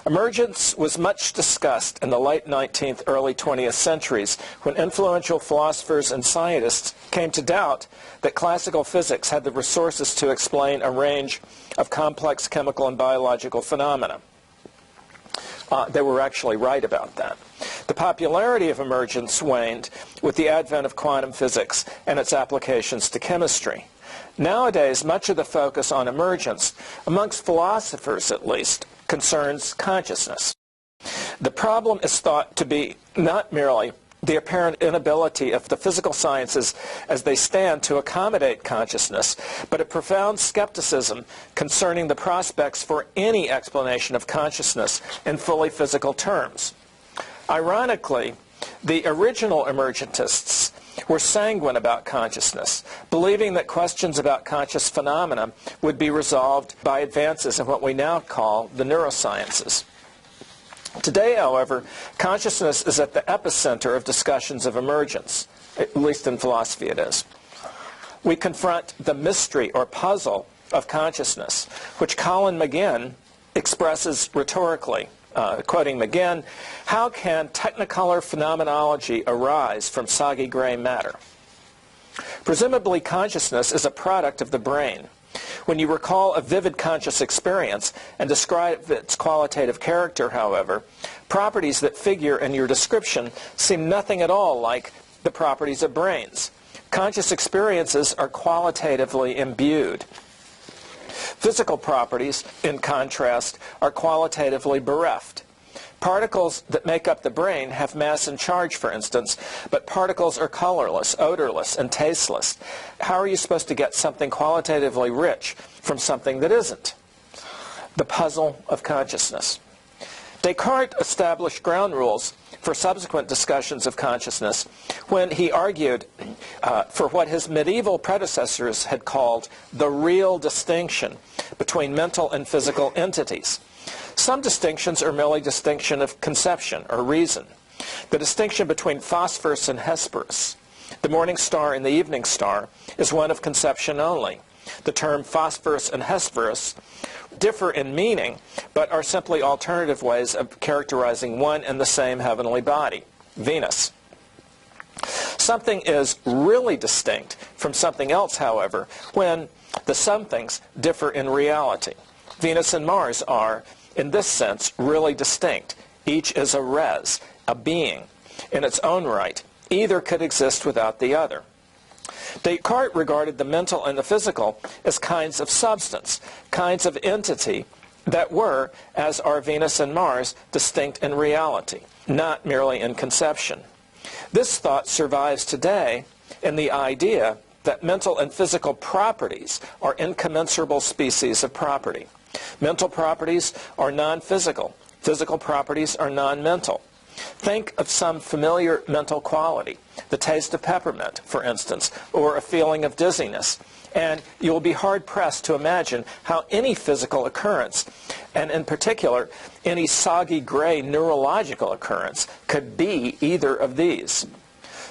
Emergence was much discussed in the late 19th, early 20th centuries when influential philosophers and scientists came to doubt that classical physics had the resources to explain a range of complex chemical and biological phenomena. They were actually right about that. The popularity of emergence waned with the advent of quantum physics and its applications to chemistry. Nowadays, much of the focus on emergence, amongst philosophers at least, concerns consciousness. The problem is thought to be not merely the apparent inability of the physical sciences as they stand to accommodate consciousness, but a profound skepticism concerning the prospects for any explanation of consciousness in fully physical terms. Ironically, the original emergentists were sanguine about consciousness, believing that questions about conscious phenomena would be resolved by advances in what we now call the neurosciences. Today, however, consciousness is at the epicenter of discussions of emergence, at least in philosophy it is. We confront the mystery or puzzle of consciousness, which Colin McGinn expresses rhetorically. Quoting McGinn, "How can technicolor phenomenology arise from soggy gray matter?" Presumably, consciousness is a product of the brain. When you recall a vivid conscious experience and describe its qualitative character, however, properties that figure in your description seem nothing at all like the properties of brains. Conscious experiences are qualitatively imbued. Physical properties, in contrast, are qualitatively bereft. Particles that make up the brain have mass and charge, for instance, but particles are colorless, odorless, and tasteless. How are you supposed to get something qualitatively rich from something that isn't? The puzzle of consciousness. Descartes established ground rules for subsequent discussions of consciousness when he argued for what his medieval predecessors had called the real distinction between mental and physical entities. Some distinctions are merely distinction of conception or reason. The distinction between phosphorus and Hesperus, the morning star and the evening star, is one of conception only. The term phosphorus and Hesperus differ in meaning, but are simply alternative ways of characterizing one and the same heavenly body, Venus. Something is really distinct from something else, however, when the somethings differ in reality. Venus and Mars are, in this sense, really distinct. Each is a res, a being. In its own right, either could exist without the other. Descartes regarded the mental and the physical as kinds of substance, kinds of entity that were, as are Venus and Mars, distinct in reality, not merely in conception. This thought survives today in the idea that mental and physical properties are incommensurable species of property. Mental properties are non-physical. Physical properties are non-mental. Think of some familiar mental quality, the taste of peppermint, for instance, or a feeling of dizziness, and you will be hard-pressed to imagine how any physical occurrence, and in particular, any soggy gray neurological occurrence, could be either of these.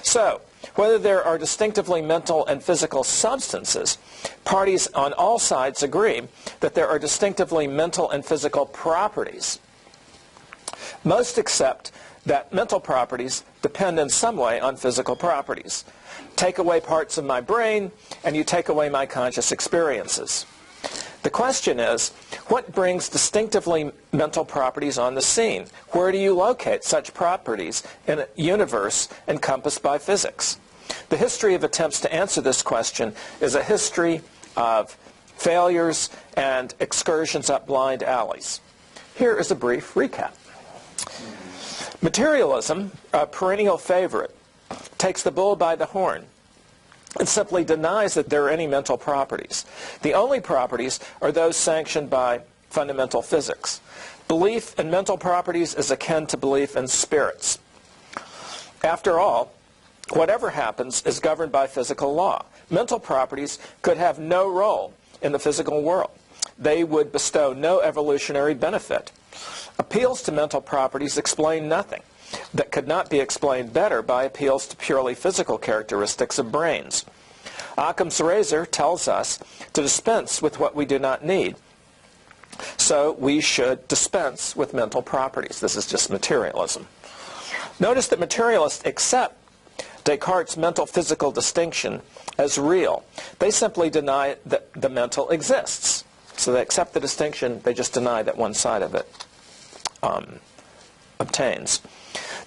So, whether there are distinctively mental and physical substances, parties on all sides agree that there are distinctively mental and physical properties. Most accept that mental properties depend in some way on physical properties. Take away parts of my brain, and you take away my conscious experiences. The question is, what brings distinctively mental properties on the scene? Where do you locate such properties in a universe encompassed by physics? The history of attempts to answer this question is a history of failures and excursions up blind alleys. Here is a brief recap. Materialism, a perennial favorite, takes the bull by the horn and simply denies that there are any mental properties. The only properties are those sanctioned by fundamental physics. Belief in mental properties is akin to belief in spirits. After all, whatever happens is governed by physical law. Mental properties could have no role in the physical world. They would bestow no evolutionary benefit. Appeals to mental properties explain nothing that could not be explained better by appeals to purely physical characteristics of brains. Occam's razor tells us to dispense with what we do not need. so we should dispense with mental properties. This is just materialism. Notice that materialists accept Descartes' mental-physical distinction as real. They simply deny that the mental exists. So they accept the distinction, they just deny that one side of it obtains.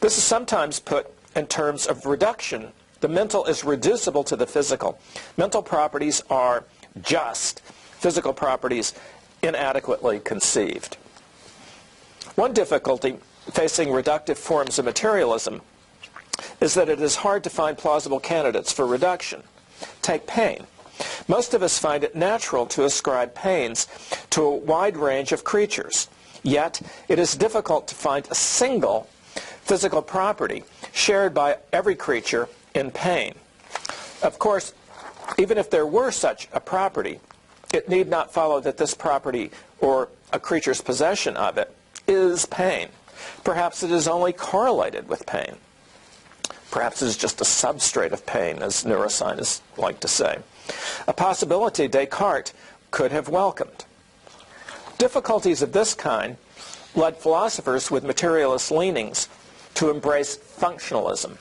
This is sometimes put in terms of reduction. The mental is reducible to the physical. Mental properties are just, physical properties inadequately conceived. One difficulty facing reductive forms of materialism is that it is hard to find plausible candidates for reduction. Take pain. Most of us find it natural to ascribe pains to a wide range of creatures. Yet, it is difficult to find a single physical property shared by every creature in pain. Of course, even if there were such a property, it need not follow that this property or a creature's possession of it is pain. Perhaps it is only correlated with pain. Perhaps it is just a substrate of pain, as neuroscientists like to say. A possibility Descartes could have welcomed. Difficulties of this kind led philosophers with materialist leanings to embrace functionalism.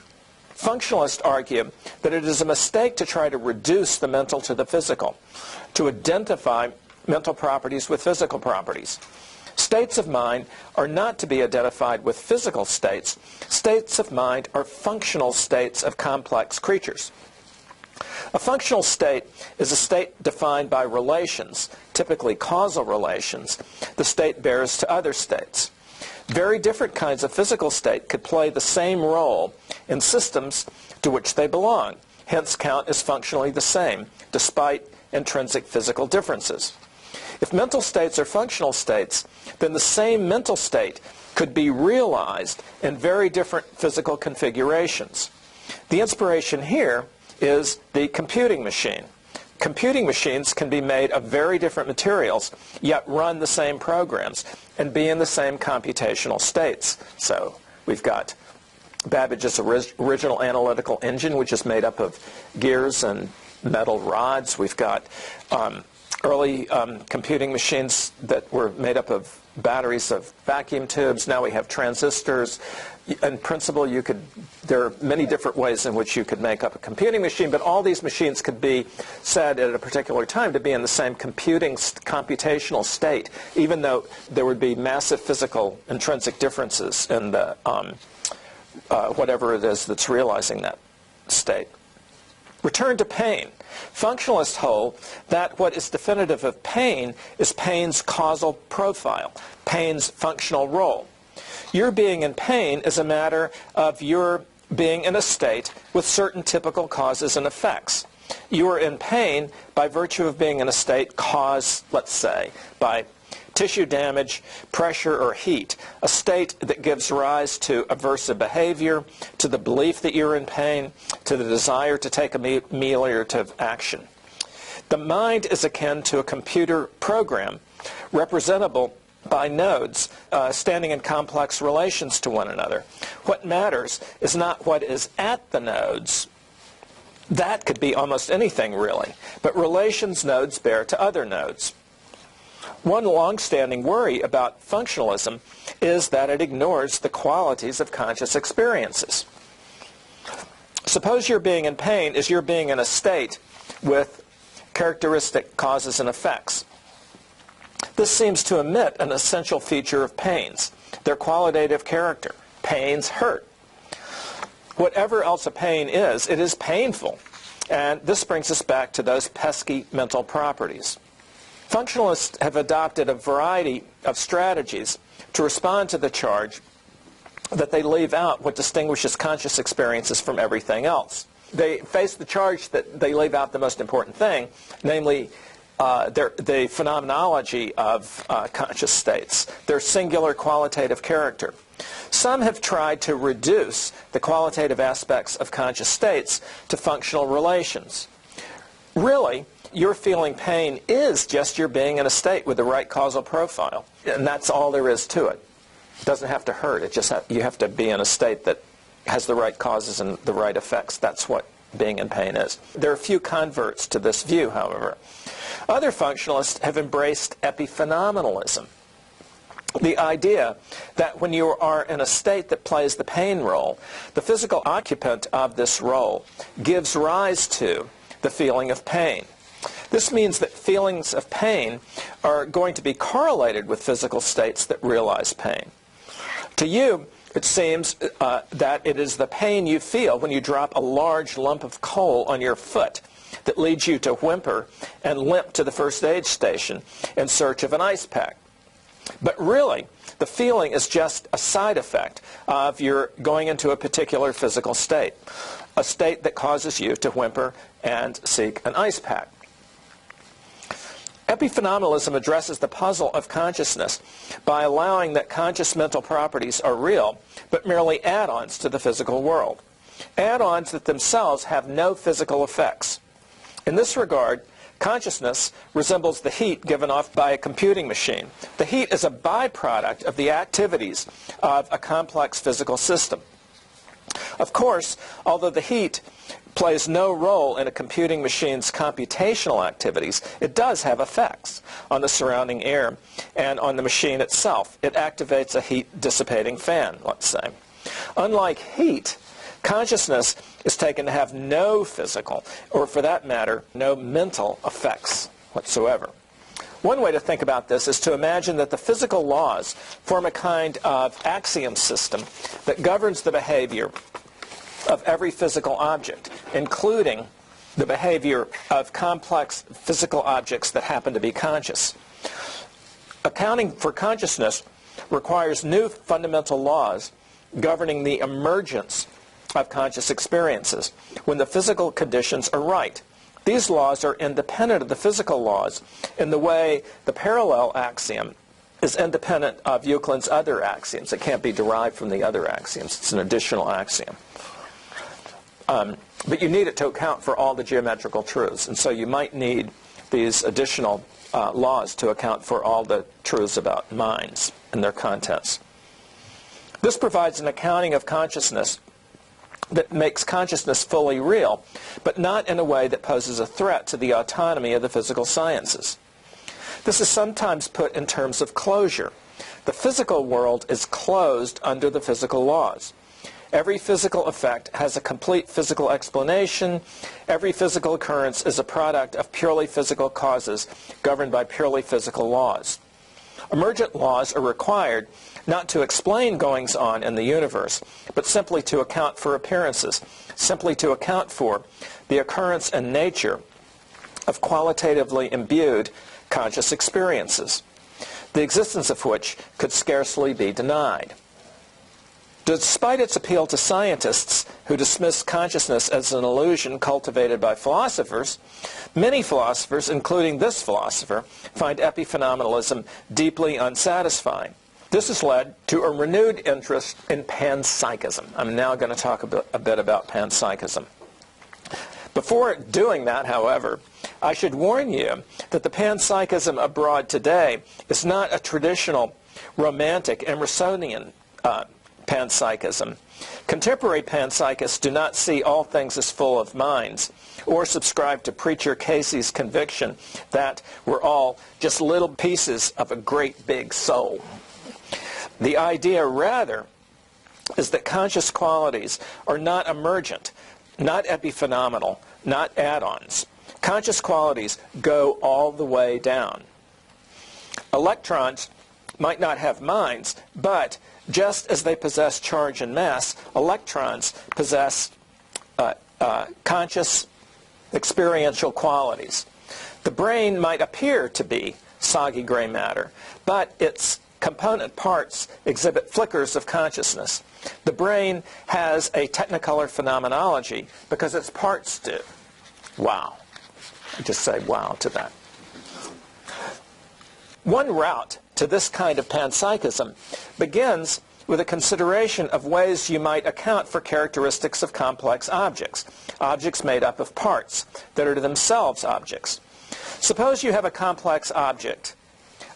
Functionalists argue that it is a mistake to try to reduce the mental to the physical, to identify mental properties with physical properties. States of mind are not to be identified with physical states. States of mind are functional states of complex creatures. A functional state is a state defined by relations, typically causal relations, the state bears to other states. Very different kinds of physical state could play the same role in systems to which they belong, hence count as functionally the same, despite intrinsic physical differences. If mental states are functional states, then the same mental state could be realized in very different physical configurations. The inspiration here is the computing machine. Computing machines can be made of very different materials, yet run the same programs and be in the same computational states. So we've got Babbage's original analytical engine, which is made up of gears and metal rods. We've got early computing machines that were made up of batteries of vacuum tubes. Now we have transistors. In principle, there are many different ways in which you could make up a computing machine, but all these machines could be said at a particular time to be in the same computational state, even though there would be massive physical intrinsic differences in the whatever it is that's realizing that state. Return to pain. Functionalists hold that what is definitive of pain is pain's causal profile, pain's functional role. Your being in pain is a matter of your being in a state with certain typical causes and effects. You are in pain by virtue of being in a state caused, let's say, by tissue damage, pressure, or heat, a state that gives rise to aversive behavior, to the belief that you're in pain, to the desire to take ameliorative action. The mind is akin to a computer program representable by nodes standing in complex relations to one another. What matters is not what is at the nodes. That could be almost anything, really, but relations nodes bear to other nodes. One long-standing worry about functionalism is that it ignores the qualities of conscious experiences. Suppose your being in pain is your being in a state with characteristic causes and effects. This seems to omit an essential feature of pains, their qualitative character. Pains hurt. Whatever else a pain is, it is painful. And this brings us back to those pesky mental properties. Functionalists have adopted a variety of strategies to respond to the charge that they leave out what distinguishes conscious experiences from everything else. They face the charge that they leave out the most important thing, namely the phenomenology of conscious states, their singular qualitative character. Some have tried to reduce the qualitative aspects of conscious states to functional relations. Really, your feeling pain is just your being in a state with the right causal profile, and that's all there is to it. It doesn't have to hurt. It just you have to be in a state that has the right causes and the right effects. That's what being in pain is. There are few converts to this view, however. Other functionalists have embraced epiphenomenalism. The idea that when you are in a state that plays the pain role, the physical occupant of this role gives rise to the feeling of pain. This means that feelings of pain are going to be correlated with physical states that realize pain. To you, it seems that it is the pain you feel when you drop a large lump of coal on your foot that leads you to whimper and limp to the first aid station in search of an ice pack. But really, the feeling is just a side effect of your going into a particular physical state, a state that causes you to whimper and seek an ice pack. Epiphenomenalism addresses the puzzle of consciousness by allowing that conscious mental properties are real, but merely add-ons to the physical world. Add-ons that themselves have no physical effects. In this regard, consciousness resembles the heat given off by a computing machine. The heat is a byproduct of the activities of a complex physical system. Of course, although the heat plays no role in a computing machine's computational activities, it does have effects on the surrounding air and on the machine itself. It activates a heat-dissipating fan, let's say. Unlike heat, consciousness is taken to have no physical, or for that matter, no mental effects whatsoever. One way to think about this is to imagine that the physical laws form a kind of axiom system that governs the behavior of every physical object, including the behavior of complex physical objects that happen to be conscious. Accounting for consciousness requires new fundamental laws governing the emergence of conscious experiences when the physical conditions are right. These laws are independent of the physical laws in the way the parallel axiom is independent of Euclid's other axioms. It can't be derived from the other axioms. It's an additional axiom. But you need it to account for all the geometrical truths, and so you might need these additional laws to account for all the truths about minds and their contents. This provides an accounting of consciousness that makes consciousness fully real, but not in a way that poses a threat to the autonomy of the physical sciences. This is sometimes put in terms of closure. The physical world is closed under the physical laws. Every physical effect has a complete physical explanation. Every physical occurrence is a product of purely physical causes governed by purely physical laws. Emergent laws are required not to explain goings-on in the universe, but simply to account for appearances, simply to account for the occurrence and nature of qualitatively imbued conscious experiences, the existence of which could scarcely be denied. Despite its appeal to scientists who dismiss consciousness as an illusion cultivated by philosophers, many philosophers, including this philosopher, find epiphenomenalism deeply unsatisfying. This has led to a renewed interest in panpsychism. I'm now going to talk a bit about panpsychism. Before doing that, however, I should warn you that the panpsychism abroad today is not a traditional romantic Emersonian panpsychism. Contemporary panpsychists do not see all things as full of minds or subscribe to Preacher Casey's conviction that we're all just little pieces of a great big soul. The idea, rather, is that conscious qualities are not emergent, not epiphenomenal, not add-ons. Conscious qualities go all the way down. Electrons might not have minds, but just as they possess charge and mass, electrons possess conscious experiential qualities. The brain might appear to be soggy gray matter, but its component parts exhibit flickers of consciousness. The brain has a technicolor phenomenology because its parts do. Wow. I just say wow to that. One route to this kind of panpsychism begins with a consideration of ways you might account for characteristics of complex objects, objects made up of parts that are themselves objects. Suppose you have a complex object,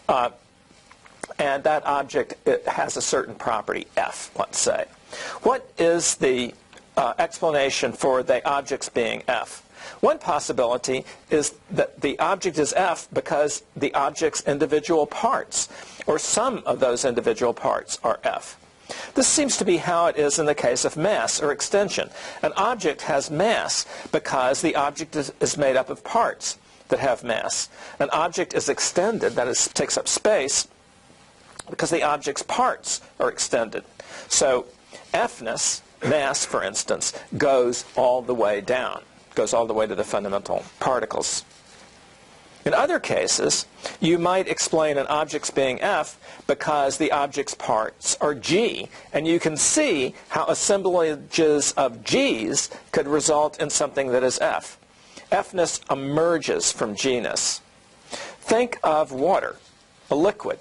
and that object has a certain property, F, let's say. What is the explanation for the objects being F? One possibility is that the object is F because the object's individual parts, or some of those individual parts, are F. This seems to be how it is in the case of mass or extension. An object has mass because the object is made up of parts that have mass. An object is extended, that is, takes up space, because the object's parts are extended. So Fness, mass for instance, goes all the way down, goes all the way to the fundamental particles. In other cases, you might explain an object's being F because the object's parts are G, and you can see how assemblages of G's could result in something that is F. Fness emerges from G-ness. Think of water, a liquid.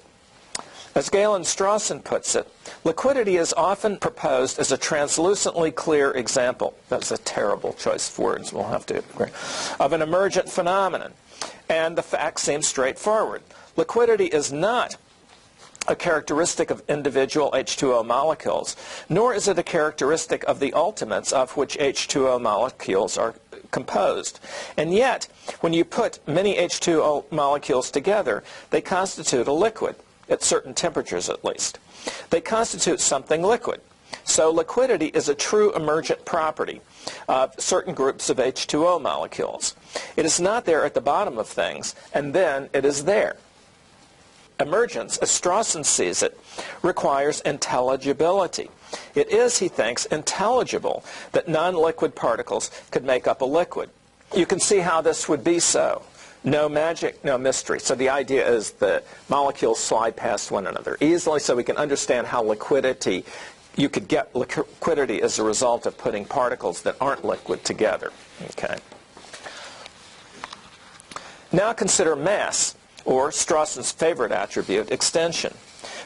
As Galen Strawson puts it, liquidity is often proposed as a translucently clear example. That's a terrible choice of words, we'll have to agree, of an emergent phenomenon. And the fact seems straightforward. Liquidity is not a characteristic of individual H2O molecules, nor is it a characteristic of the ultimates of which H2O molecules are composed. And yet, when you put many H2O molecules together, they constitute a liquid, at certain temperatures at least. They constitute something liquid. So liquidity is a true emergent property of certain groups of H2O molecules. It is not there at the bottom of things, and then it is there. Emergence, as Strawson sees it, requires intelligibility. It is, he thinks, intelligible that non-liquid particles could make up a liquid. You can see how this would be so. No magic, no mystery. So the idea is the molecules slide past one another easily, so we can understand how liquidity, you could get liquidity as a result of putting particles that aren't liquid together. Okay. Now consider mass, or Strawson's favorite attribute, extension.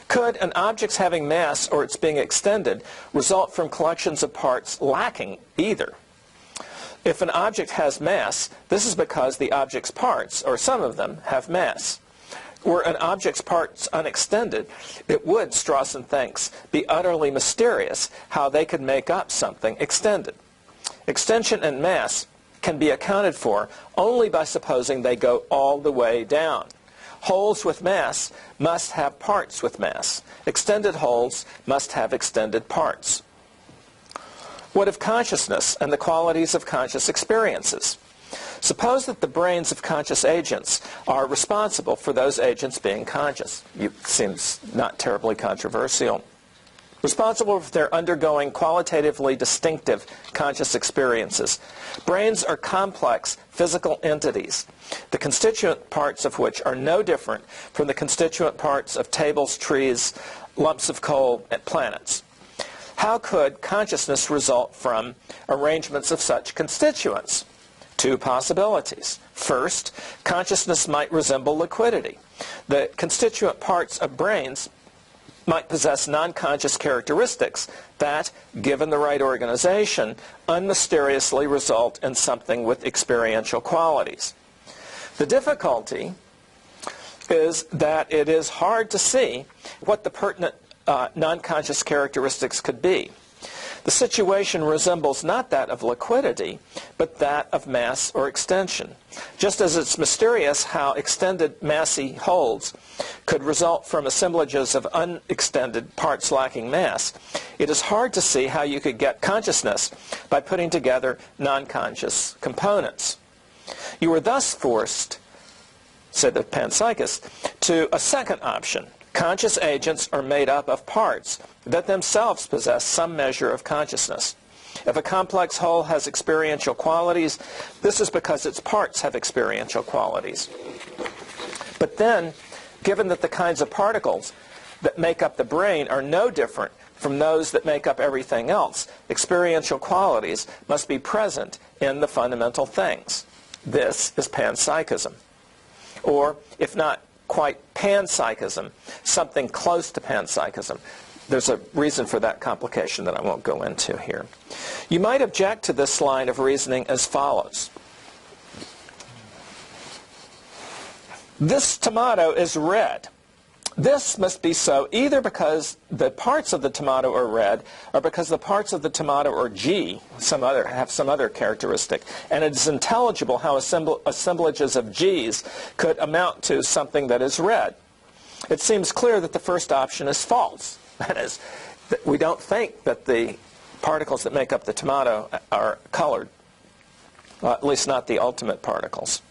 Could an object's having mass or its being extended result from collections of parts lacking either? If an object has mass, this is because the object's parts, or some of them, have mass. Were an object's parts unextended, it would, Strawson thinks, be utterly mysterious how they could make up something extended. Extension and mass can be accounted for only by supposing they go all the way down. Wholes with mass must have parts with mass. Extended wholes must have extended parts. What of consciousness and the qualities of conscious experiences? Suppose that the brains of conscious agents are responsible for those agents being conscious. It seems not terribly controversial. Responsible for their undergoing qualitatively distinctive conscious experiences. Brains are complex physical entities, the constituent parts of which are no different from the constituent parts of tables, trees, lumps of coal, and planets. How could consciousness result from arrangements of such constituents? Two possibilities. First, consciousness might resemble liquidity. The constituent parts of brains might possess non-conscious characteristics that, given the right organization, unmysteriously result in something with experiential qualities. The difficulty is that it is hard to see what the pertinent non-conscious characteristics could be. The situation resembles not that of liquidity, but that of mass or extension. Just as it's mysterious how extended massy wholes could result from assemblages of unextended parts lacking mass, it is hard to see how you could get consciousness by putting together non-conscious components. You are thus forced, said the panpsychist, to a second option. Conscious agents are made up of parts that themselves possess some measure of consciousness. If a complex whole has experiential qualities, this is because its parts have experiential qualities. But then, given that the kinds of particles that make up the brain are no different from those that make up everything else, experiential qualities must be present in the fundamental things. This is panpsychism. Or, if not quite panpsychism, something close to panpsychism. There's a reason for that complication that I won't go into here. You might object to this line of reasoning as follows. This tomato is red. This must be so either because the parts of the tomato are red or because the parts of the tomato are G, have some other characteristic, and it is intelligible how assemblages of G's could amount to something that is red. It seems clear that the first option is false. That is, we don't think that the particles that make up the tomato are colored, at least not the ultimate particles.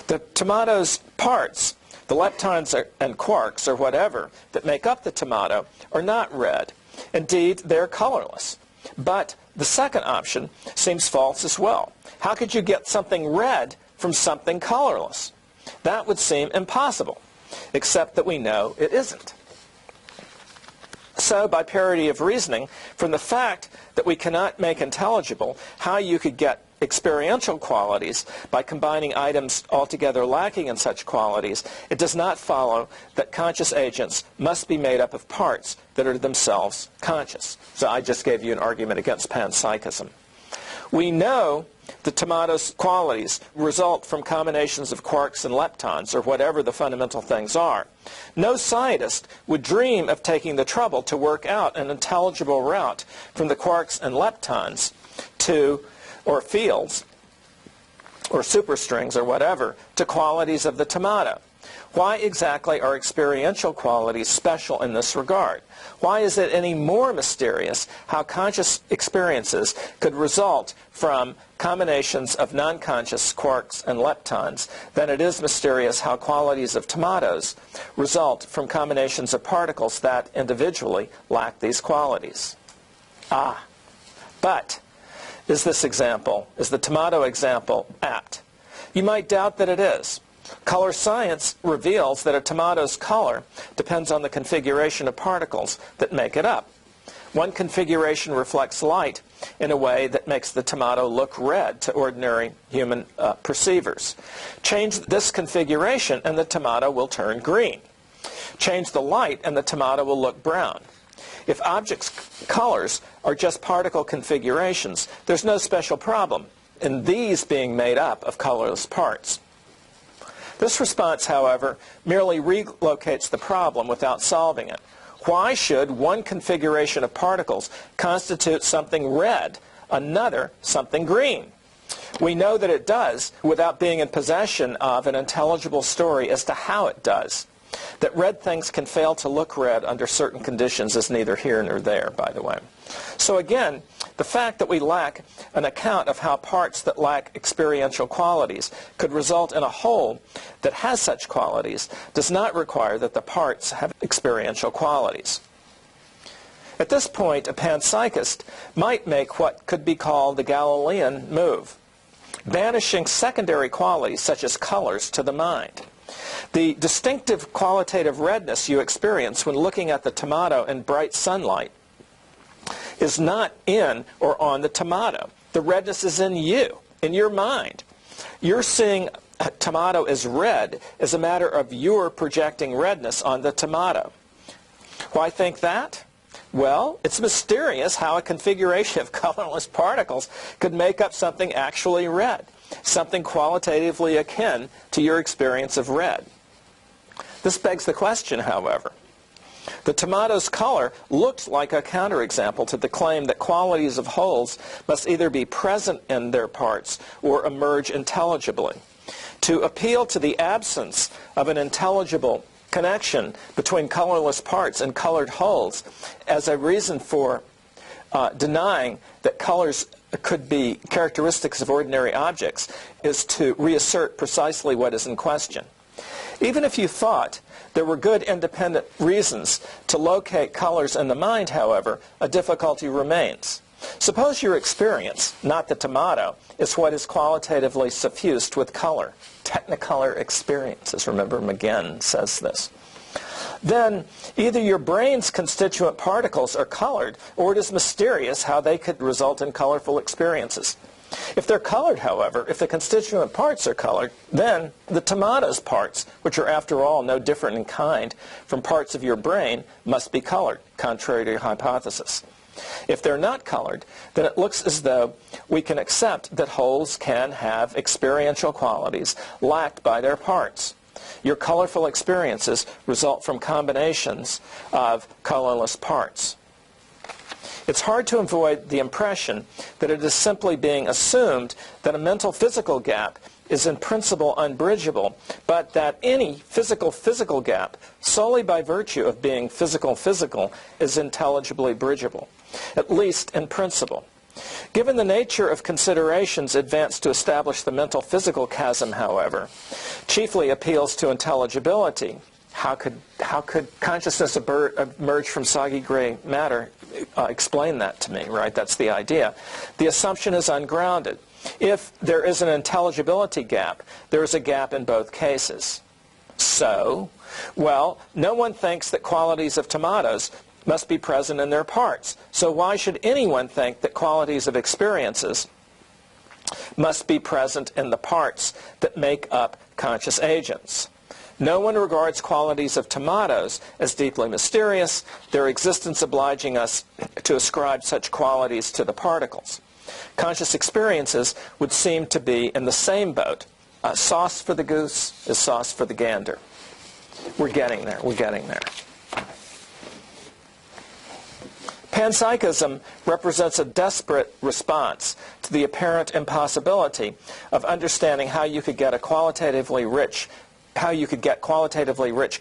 The tomato's parts, the leptons and quarks or whatever that make up the tomato, are not red. Indeed, they're colorless. But the second option seems false as well. How could you get something red from something colorless? That would seem impossible, except that we know it isn't. So, by parity of reasoning, from the fact that we cannot make intelligible how you could get experiential qualities by combining items altogether lacking in such qualities, it does not follow that conscious agents must be made up of parts that are themselves conscious. So I just gave you an argument against panpsychism. We know the tomato's qualities result from combinations of quarks and leptons, or whatever the fundamental things are. No scientist would dream of taking the trouble to work out an intelligible route from the quarks and leptons to, or fields, or superstrings, or whatever, to qualities of the tomato. Why exactly are experiential qualities special in this regard? Why is it any more mysterious how conscious experiences could result from combinations of non-conscious quarks and leptons than it is mysterious how qualities of tomatoes result from combinations of particles that individually lack these qualities? But is the tomato example apt? You might doubt that it is. Color science reveals that a tomato's color depends on the configuration of particles that make it up. One configuration reflects light in a way that makes the tomato look red to ordinary human perceivers. Change this configuration and the tomato will turn green. Change the light and the tomato will look brown. If objects' colors are just particle configurations, there's no special problem in these being made up of colorless parts. This response, however, merely relocates the problem without solving it. Why should one configuration of particles constitute something red, another something green? We know that it does without being in possession of an intelligible story as to how it does. That red things can fail to look red under certain conditions is neither here nor there, by the way. So again, the fact that we lack an account of how parts that lack experiential qualities could result in a whole that has such qualities does not require that the parts have experiential qualities. At this point, a panpsychist might make what could be called the Galilean move, banishing secondary qualities such as colors to the mind. The distinctive qualitative redness you experience when looking at the tomato in bright sunlight is not in or on the tomato. The redness is in you, in your mind. You're seeing a tomato as red as a matter of your projecting redness on the tomato. Why think that? Well, it's mysterious how a configuration of colorless particles could make up something actually red, something qualitatively akin to your experience of red. This begs the question, however. The tomato's color looks like a counterexample to the claim that qualities of wholes must either be present in their parts or emerge intelligibly. To appeal to the absence of an intelligible connection between colorless parts and colored wholes as a reason for denying that colors could be characteristics of ordinary objects is to reassert precisely what is in question. Even if you thought there were good independent reasons to locate colors in the mind, however, a difficulty remains. Suppose your experience, not the tomato, is what is qualitatively suffused with color. Technicolor experiences. Remember, McGinn says this. Then either your brain's constituent particles are colored, or it is mysterious how they could result in colorful experiences. If they're colored, however, if the constituent parts are colored, then the tomato's parts, which are after all no different in kind from parts of your brain, must be colored, contrary to your hypothesis. If they're not colored, then it looks as though we can accept that wholes can have experiential qualities lacked by their parts. Your colorful experiences result from combinations of colorless parts. It's hard to avoid the impression that it is simply being assumed that a mental-physical gap is in principle unbridgeable, but that any physical-physical gap, solely by virtue of being physical-physical, is intelligibly bridgeable, at least in principle. Given the nature of considerations advanced to establish the mental-physical chasm, however, chiefly appeals to intelligibility. How could consciousness emerge from soggy gray matter? Explain that to me, right? That's the idea. The assumption is ungrounded. If there is an intelligibility gap, there is a gap in both cases. So, well, no one thinks that qualities of tomatoes must be present in their parts. So why should anyone think that qualities of experiences must be present in the parts that make up conscious agents? No one regards qualities of tomatoes as deeply mysterious, their existence obliging us to ascribe such qualities to the particles. Conscious experiences would seem to be in the same boat. Sauce for the goose is sauce for the gander. We're getting there. We're getting there. Panpsychism represents a desperate response to the apparent impossibility of understanding how you could get qualitatively rich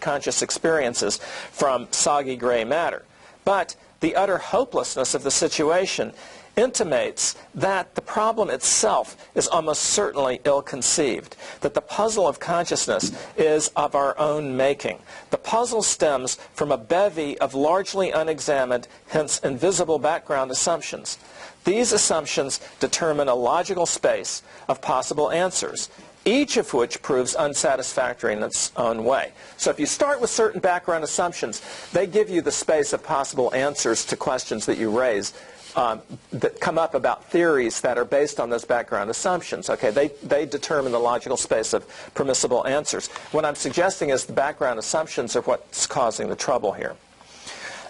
conscious experiences from soggy gray matter. But the utter hopelessness of the situation intimates that the problem itself is almost certainly ill-conceived, that the puzzle of consciousness is of our own making. The puzzle stems from a bevy of largely unexamined, hence invisible background assumptions. These assumptions determine a logical space of possible answers, each of which proves unsatisfactory in its own way. So if you start with certain background assumptions, they give you the space of possible answers to questions that you raise that come up about theories that are based on those background assumptions. Okay, they determine the logical space of permissible answers. What I'm suggesting is the background assumptions are what's causing the trouble here.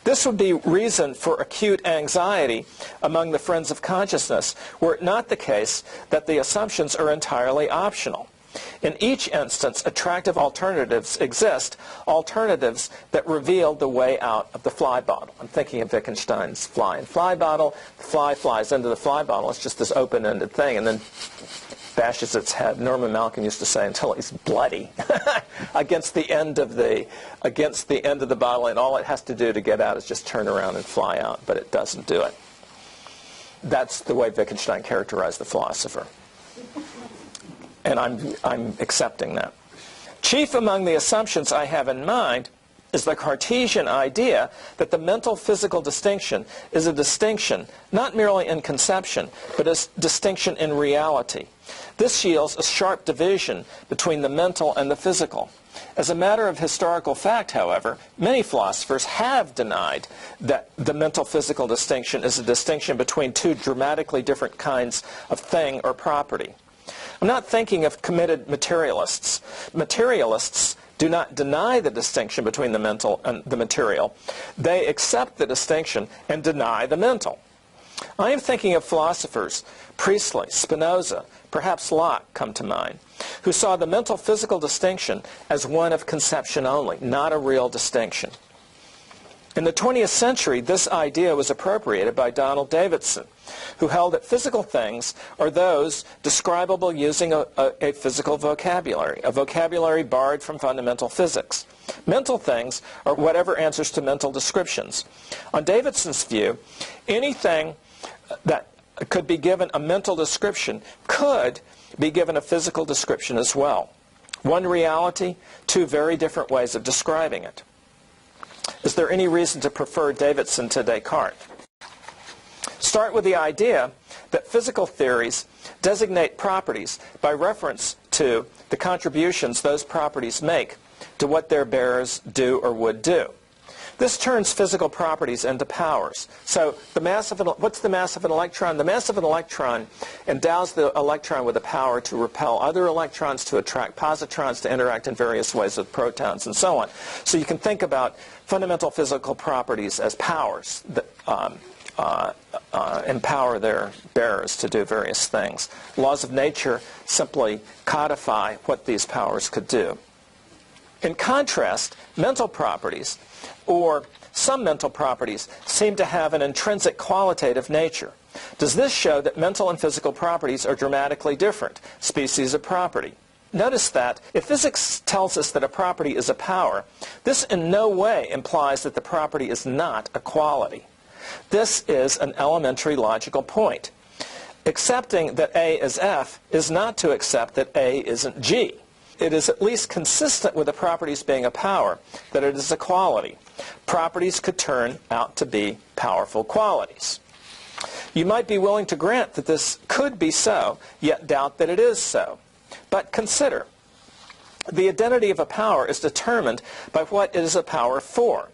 This would be reason for acute anxiety among the friends of consciousness, were it not the case that the assumptions are entirely optional. In each instance, attractive alternatives exist, alternatives that reveal the way out of the fly bottle. I'm thinking of Wittgenstein's fly and fly bottle. The fly flies into the fly bottle. It's just this open-ended thing, and then bashes its head. Norman Malcolm used to say, until he's bloody, against the end of the bottle, and all it has to do to get out is just turn around and fly out, but it doesn't do it. That's the way Wittgenstein characterized the philosopher. And I'm accepting that. Chief among the assumptions I have in mind is the Cartesian idea that the mental-physical distinction is a distinction not merely in conception, but a distinction in reality. This yields a sharp division between the mental and the physical. As a matter of historical fact, however, many philosophers have denied that the mental-physical distinction is a distinction between two dramatically different kinds of thing or property. I'm not thinking of committed materialists. Materialists do not deny the distinction between the mental and the material. They accept the distinction and deny the mental. I am thinking of philosophers, Priestley, Spinoza, perhaps Locke come to mind, who saw the mental-physical distinction as one of conception only, not a real distinction. In the 20th century, this idea was appropriated by Donald Davidson, who held that physical things are those describable using a physical vocabulary, a vocabulary borrowed from fundamental physics. Mental things are whatever answers to mental descriptions. On Davidson's view, anything that could be given a mental description could be given a physical description as well. One reality, two very different ways of describing it. Is there any reason to prefer Davidson to Descartes? Start with the idea that physical theories designate properties by reference to the contributions those properties make to what their bearers do or would do. This turns physical properties into powers. So what's the mass of an electron? The mass of an electron endows the electron with the power to repel other electrons, to attract positrons, to interact in various ways with protons, and so on. So you can think about fundamental physical properties as powers that empower their bearers to do various things. Laws of nature simply codify what these powers could do. In contrast, mental properties, or some mental properties, seem to have an intrinsic qualitative nature. Does this show that mental and physical properties are dramatically different species of property? Notice that if physics tells us that a property is a power, this in no way implies that the property is not a quality. This is an elementary logical point. Accepting that A is F is not to accept that A isn't G. It is at least consistent with the properties being a power that it is a quality. Properties could turn out to be powerful qualities. You might be willing to grant that this could be so, yet doubt that it is so. But consider, the identity of a power is determined by what it is a power for.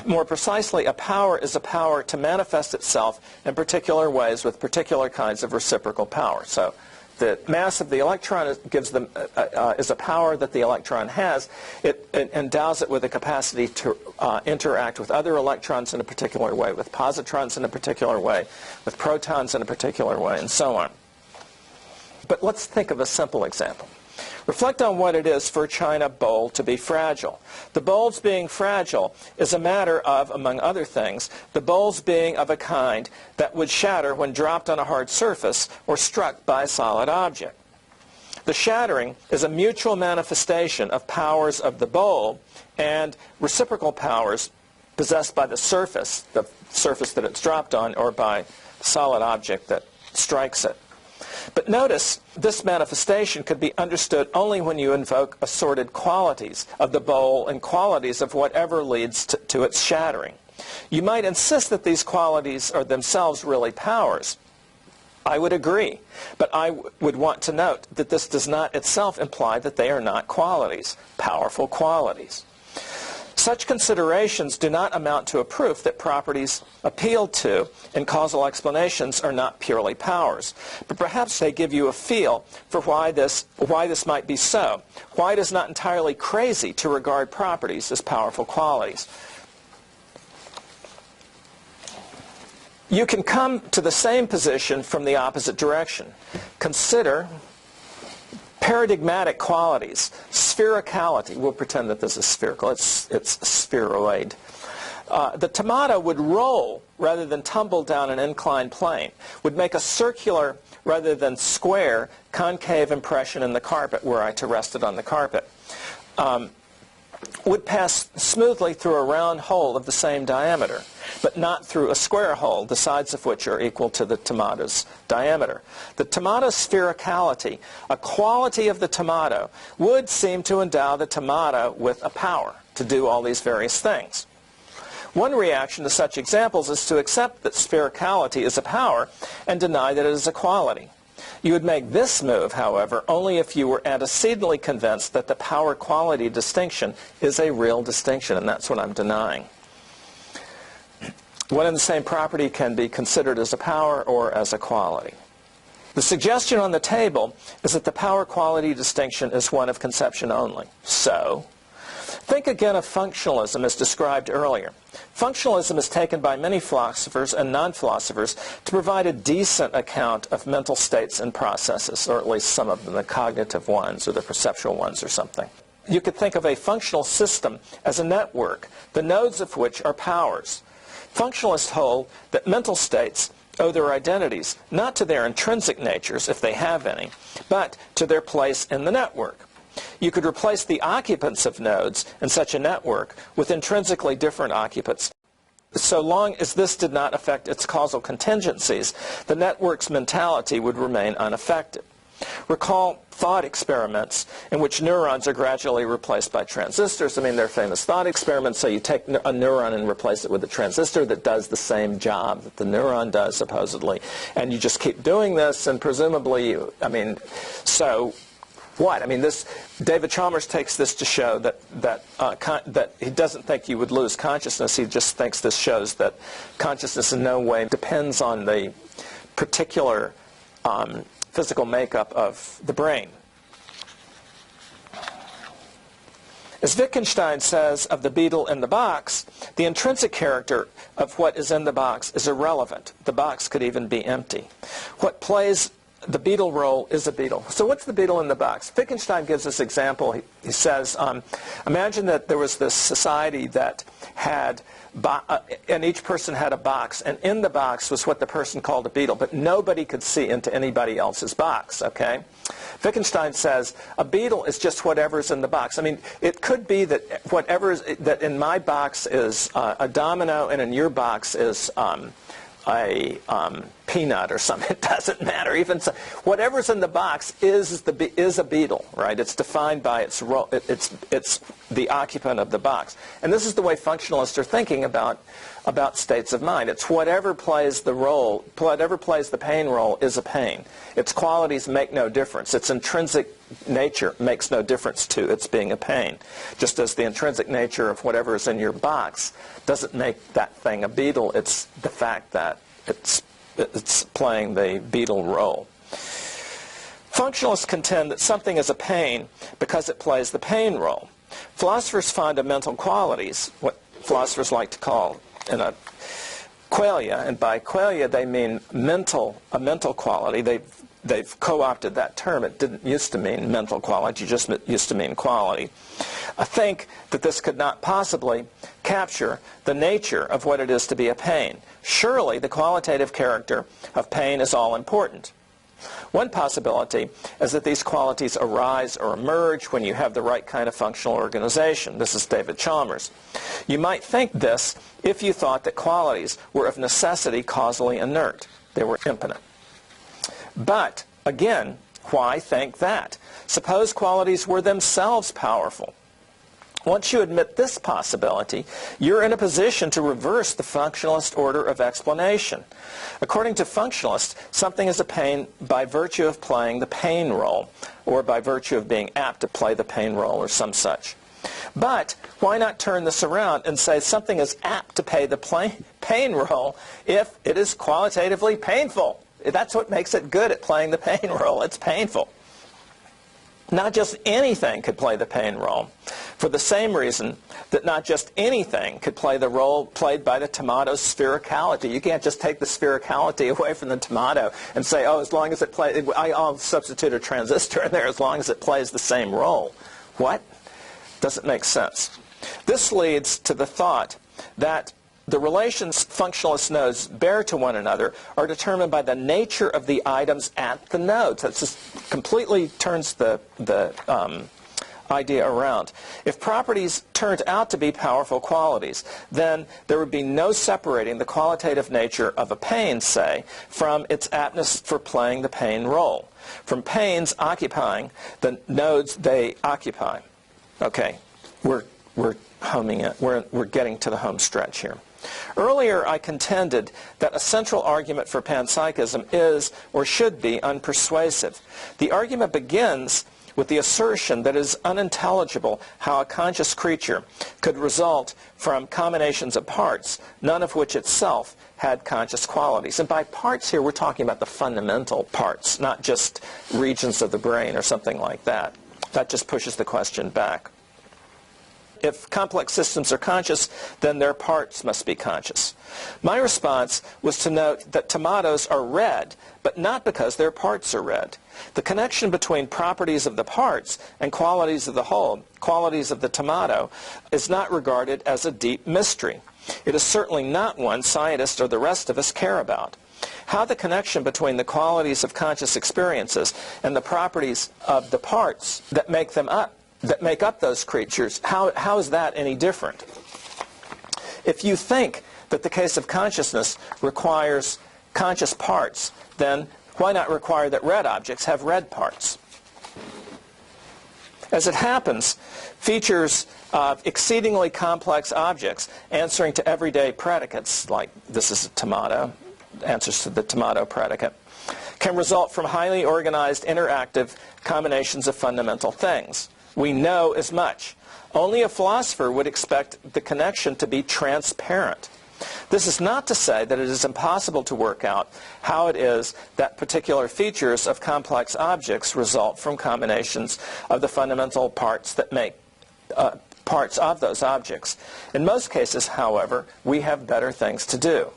More precisely, a power is a power to manifest itself in particular ways with particular kinds of reciprocal power. So the mass of the electron is a power that the electron has. It endows it with a capacity to interact with other electrons in a particular way, with positrons in a particular way, with protons in a particular way, and so on. But let's think of a simple example. Reflect on what it is for a china bowl to be fragile. The bowl's being fragile is a matter of, among other things, the bowl's being of a kind that would shatter when dropped on a hard surface or struck by a solid object. The shattering is a mutual manifestation of powers of the bowl and reciprocal powers possessed by the surface that it's dropped on, or by the solid object that strikes it. But notice, this manifestation could be understood only when you invoke assorted qualities of the bowl and qualities of whatever leads to its shattering. You might insist that these qualities are themselves really powers. I would agree, but I would want to note that this does not itself imply that they are not qualities, powerful qualities. Such considerations do not amount to a proof that properties appealed to in causal explanations are not purely powers, but perhaps they give you a feel for why this might be so, why it is not entirely crazy to regard properties as powerful qualities. You can come to the same position from the opposite direction. Consider paradigmatic qualities. Sphericality. We'll pretend that this is spherical. It's spheroid. The tomato would roll rather than tumble down an inclined plane, would make a circular rather than square concave impression in the carpet were I to rest it on the carpet, would pass smoothly through a round hole of the same diameter, but not through a square hole, the sides of which are equal to the tomato's diameter. The tomato's sphericality, a quality of the tomato, would seem to endow the tomato with a power to do all these various things. One reaction to such examples is to accept that sphericality is a power and deny that it is a quality. You would make this move, however, only if you were antecedently convinced that the power-quality distinction is a real distinction, and that's what I'm denying. One and the same property can be considered as a power or as a quality. The suggestion on the table is that the power-quality distinction is one of conception only. So, think again of functionalism as described earlier. Functionalism is taken by many philosophers and non-philosophers to provide a decent account of mental states and processes, or at least some of them, the cognitive ones or the perceptual ones or something. You could think of a functional system as a network, the nodes of which are powers. Functionalists hold that mental states owe their identities not to their intrinsic natures, if they have any, but to their place in the network. You could replace the occupants of nodes in such a network with intrinsically different occupants. So long as this did not affect its causal contingencies, the network's mentality would remain unaffected. Recall thought experiments in which neurons are gradually replaced by transistors. I mean, they're famous thought experiments. So you take a neuron and replace it with a transistor that does the same job that the neuron does, supposedly. And you just keep doing this, and presumably, so what? I mean, David Chalmers takes this to show that he doesn't think you would lose consciousness. He just thinks this shows that consciousness in no way depends on the particular physical makeup of the brain. As Wittgenstein says of the beetle in the box, the intrinsic character of what is in the box is irrelevant. The box could even be empty. What plays the beetle role is a beetle. So what's the beetle in the box? Wittgenstein gives this example. He says, imagine that there was this society that had, and each person had a box, and in the box was what the person called a beetle, but nobody could see into anybody else's box, okay? Wittgenstein says a beetle is just whatever's in the box. I mean, it could be that that in my box is a domino and in your box is a peanut or something. It doesn't matter. Even so, whatever's in the box is a beetle, right? It's defined by its role. It's the occupant of the box. And this is the way functionalists are thinking about states of mind. It's whatever plays the role, whatever plays the pain role is a pain. Its qualities make no difference. Its intrinsic nature makes no difference to its being a pain. Just as the intrinsic nature of whatever is in your box doesn't make that thing a beetle. It's the fact that it's playing the beetle role. Functionalists contend that something is a pain because it plays the pain role. Philosophers find mental qualities, what philosophers like to call qualia, and by qualia they mean a mental quality. They've co-opted that term. It didn't used to mean mental quality, it just used to mean quality. I think that this could not possibly capture the nature of what it is to be a pain. Surely the qualitative character of pain is all important. One possibility is that these qualities arise or emerge when you have the right kind of functional organization. This is David Chalmers. You might think this if you thought that qualities were of necessity causally inert. They were impotent. But, again, why think that? Suppose qualities were themselves powerful. Once you admit this possibility, you're in a position to reverse the functionalist order of explanation. According to functionalists, something is a pain by virtue of playing the pain role, or by virtue of being apt to play the pain role, or some such. But why not turn this around and say something is apt to play the pain role if it is qualitatively painful? That's what makes it good at playing the pain role. It's painful. Not just anything could play the pain role, for the same reason that not just anything could play the role played by the tomato's sphericality. You can't just take the sphericality away from the tomato and say, oh, as long as it plays, I'll substitute a transistor in there as long as it plays the same role. What? Doesn't make sense. This leads to the thought that the relations functionalist nodes bear to one another are determined by the nature of the items at the nodes. That just completely turns the idea around. If properties turned out to be powerful qualities, then there would be no separating the qualitative nature of a pain, say, from its aptness for playing the pain role, from pains occupying the nodes they occupy. Okay, we're homing it. We're getting to the home stretch here. Earlier, I contended that a central argument for panpsychism is, or should be, unpersuasive. The argument begins with the assertion that it is unintelligible how a conscious creature could result from combinations of parts, none of which itself had conscious qualities. And by parts here, we're talking about the fundamental parts, not just regions of the brain or something like that. That just pushes the question back. If complex systems are conscious, then their parts must be conscious. My response was to note that tomatoes are red, but not because their parts are red. The connection between properties of the parts and qualities of the whole, qualities of the tomato, is not regarded as a deep mystery. It is certainly not one scientists or the rest of us care about. How the connection between the qualities of conscious experiences and the properties of the parts that make them up, that make up those creatures, how is that any different? If you think that the case of consciousness requires conscious parts, then why not require that red objects have red parts? As it happens, features of exceedingly complex objects answering to everyday predicates, like this is a tomato, answers to the tomato predicate, can result from highly organized interactive combinations of fundamental things. We know as much. Only a philosopher would expect the connection to be transparent. This is not to say that it is impossible to work out how it is that particular features of complex objects result from combinations of the fundamental parts that make parts of those objects. In most cases, however, we have better things to do.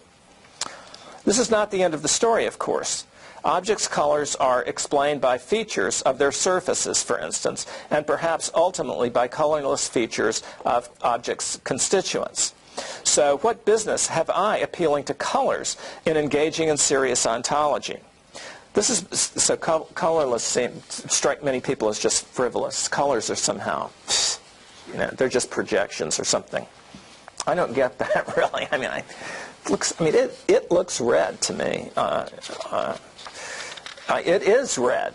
This is not the end of the story, of course. Objects' colors are explained by features of their surfaces, for instance, and perhaps ultimately by colorless features of objects' constituents. So what business have I appealing to colors in engaging in serious ontology? So colorless strike many people as just frivolous. Colors are somehow, they're just projections or something. I don't get that really. It looks red to me. It is red.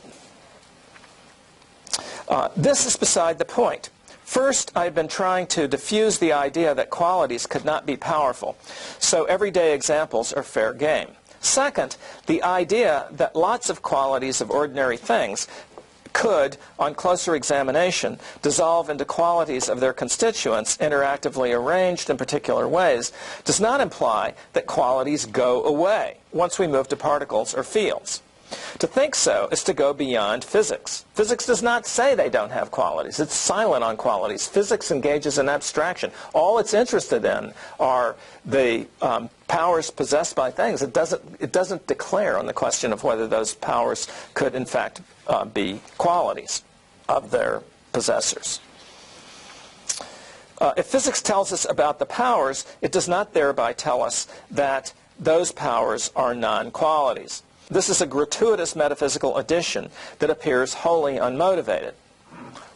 This is beside the point. First, I've been trying to diffuse the idea that qualities could not be powerful, so everyday examples are fair game. Second, the idea that lots of qualities of ordinary things could, on closer examination, dissolve into qualities of their constituents interactively arranged in particular ways, does not imply that qualities go away once we move to particles or fields. To think so is to go beyond physics. Physics does not say they don't have qualities. It's silent on qualities. Physics engages in abstraction. All it's interested in are the powers possessed by things. It doesn't declare on the question of whether those powers could in fact be qualities of their possessors. If physics tells us about the powers, it does not thereby tell us that those powers are non-qualities. This is a gratuitous metaphysical addition that appears wholly unmotivated.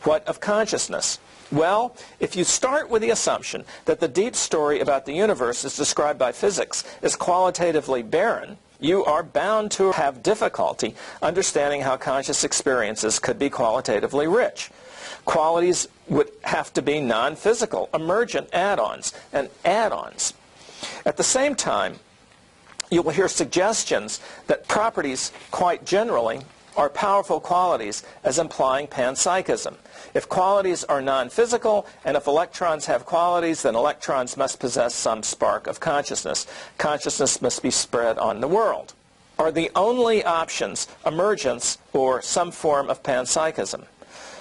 What of consciousness? Well, if you start with the assumption that the deep story about the universe as described by physics is qualitatively barren, you are bound to have difficulty understanding how conscious experiences could be qualitatively rich. Qualities would have to be non-physical, emergent add-ons, and add-ons. At the same time, you will hear suggestions that properties, quite generally, are powerful qualities as implying panpsychism. If qualities are non-physical, and if electrons have qualities, then electrons must possess some spark of consciousness. Consciousness must be spread on the world. Are the only options emergence or some form of panpsychism?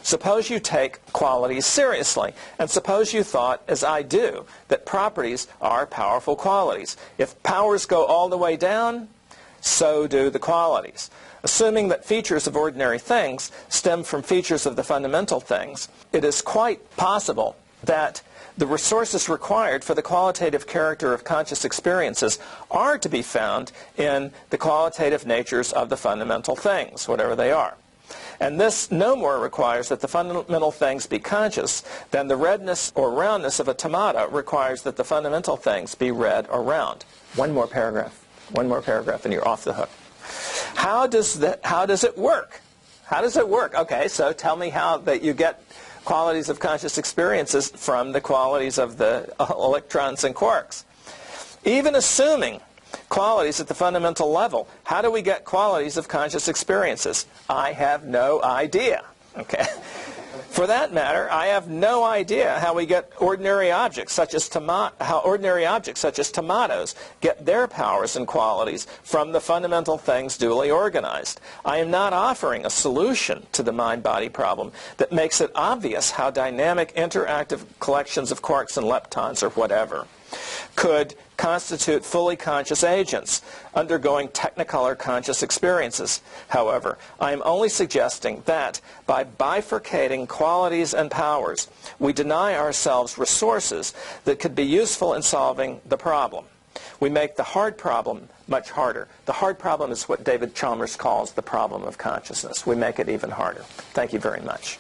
Suppose you take qualities seriously, and suppose you thought, as I do, that properties are powerful qualities. If powers go all the way down, so do the qualities. Assuming that features of ordinary things stem from features of the fundamental things, it is quite possible that the resources required for the qualitative character of conscious experiences are to be found in the qualitative natures of the fundamental things, whatever they are. And this no more requires that the fundamental things be conscious than the redness or roundness of a tomato requires that the fundamental things be red or round. One more paragraph, and you're off the hook. How does it work? How does it work? Okay, so tell me how that you get qualities of conscious experiences from the qualities of the electrons and quarks. Even assuming qualities at the fundamental level, how do we get qualities of conscious experiences? I have no idea. Okay. For that matter, I have no idea how we get ordinary objects such as tomatoes get their powers and qualities from the fundamental things duly organized. I am not offering a solution to the mind-body problem that makes it obvious how dynamic interactive collections of quarks and leptons or whatever could constitute fully conscious agents undergoing technicolor conscious experiences. However, I am only suggesting that by bifurcating qualities and powers, we deny ourselves resources that could be useful in solving the problem. We make the hard problem much harder. The hard problem is what David Chalmers calls the problem of consciousness. We make it even harder. Thank you very much.